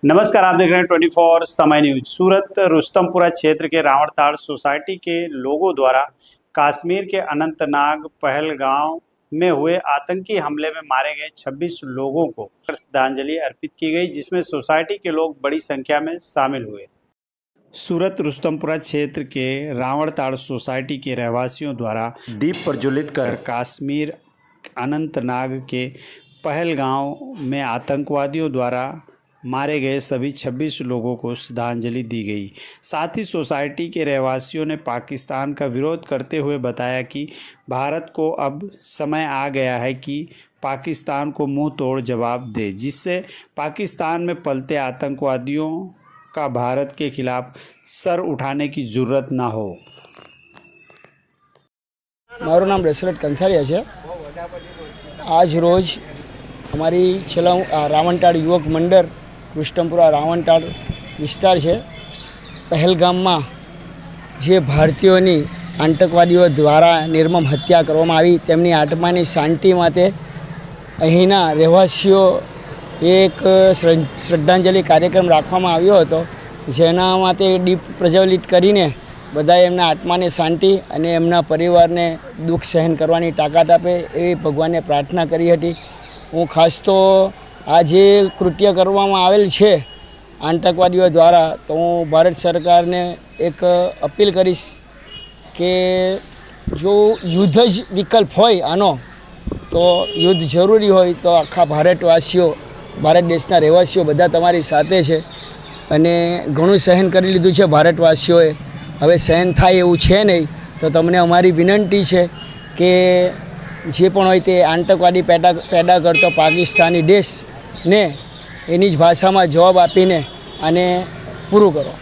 नमस्कार, आप देख रहे हैं 24 समय न्यूज। सूरत रुस्तमपुरा क्षेत्र के रावणताड़ सोसाइटी के लोगों द्वारा कश्मीर के अनंतनाग पहलगांव में हुए आतंकी हमले में मारे गए 26 लोगों को श्रद्धांजलि अर्पित की गई, जिसमें सोसाइटी के लोग बड़ी संख्या में शामिल हुए। सूरत रुस्तमपुरा क्षेत्र के रावणताड़ सोसाइटी के रहवासियों द्वारा दीप प्रज्वलित कर कश्मीर अनंतनाग के पहलगांव में आतंकवादियों द्वारा मारे गए सभी 26 लोगों को श्रद्धांजलि दी गई। साथ ही सोसाइटी के रहवासियों ने पाकिस्तान का विरोध करते हुए बताया कि भारत को अब समय आ गया है कि पाकिस्तान को मुंह तोड़ जवाब दे, जिससे पाकिस्तान में पलते आतंकवादियों का भारत के खिलाफ सर उठाने की जरूरत ना हो। मारू नाम दशरथ कंथारिया है। आज रोज हमारी रावणताड़ युवक मंडल रुस्तमपुरा रावणताड़ विस्तार है पहलगाम में जे भारतीयों आतंकवादीओ द्वारा निर्मम हत्या करवामां आवी तेमनी आत्मानी शांति माटे अहीना रहवासीओ एक श्रद्धांजलि कार्यक्रम राखवामां आव्यो हतो, जेना माटे दीप प्रज्वलित करीने बधाए एमना आत्माने शांति अने एमना परिवारने दुख सहन करवानी ताकत आपे एवी भगवानने प्रार्थना करी हती। हूँ खास तो आज कृत्य करवामां आवेल छे आतंकवादीओ द्वारा, तो हूँ भारत सरकार ने एक अपील करीश के जो युद्ध ज विकल्प होय आनो तो युद्ध जरूरी होय तो आखा भारतवासीओ भारत देशना रहवासीओ बधा तमारी साथे छे अने घणुं सहन करी लीधुं छे भारतवासीओए। हवे सहन थाय एवुं छे नहीं, तो तमने अमारी विनंती है कि जे पण होय ते आतंकवादी पैदा करतो पाकिस्तानी देश ने एनी ज भाषा में जवाब आपीने आने पूरुं करो।